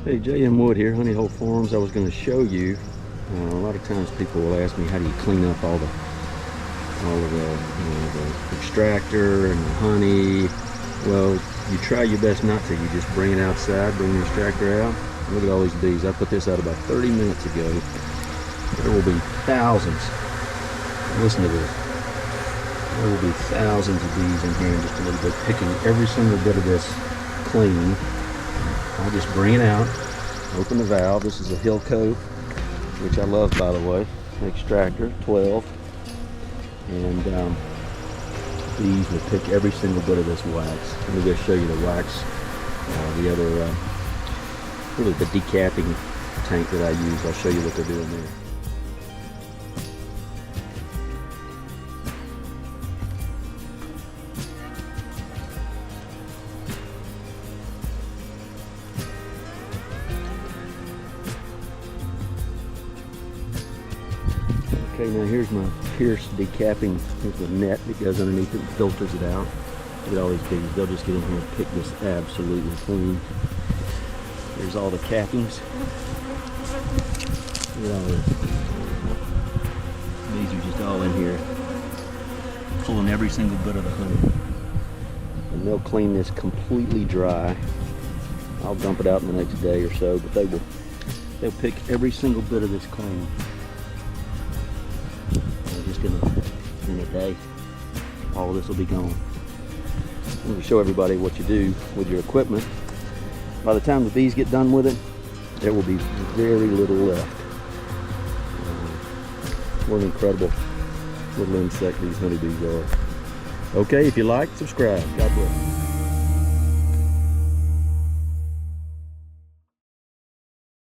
Hey, J.M. Wood here, Honey Hole Farms. I was going to show you. A lot of times people will ask me, how do you clean up all of the extractor and the honey? Well, you try your best not to. You just bring it outside, bring the extractor out. Look at all these bees. I put this out about 30 minutes ago. There will be thousands. Listen to this. There will be thousands of bees in here in just a little bit, picking every single bit of this clean. I'll just bring it out, open the valve. This is a Hill Coat, which I love, by the way. Extractor 12, and bees will pick every single bit of this wax. Let me go show you the wax. The other, really the decapping tank that I use. I'll show you what they're doing there. Okay, now here's my Pierce decapping. Here's the net that goes underneath it and filters it out. Look at all these bees. They'll just get in here and pick this absolutely clean. There's all the cappings. Look at all this. These are just all in here, pulling every single bit of the honey. And they'll clean this completely dry. I'll dump it out in the next day or so, but they'll pick every single bit of this clean. Just in a day, all of this will be gone. I'm going to show everybody what you do with your equipment. By the time the bees get done with it, there will be very little left. What an incredible little insect these honeybees are. Okay, if you like, subscribe. God bless.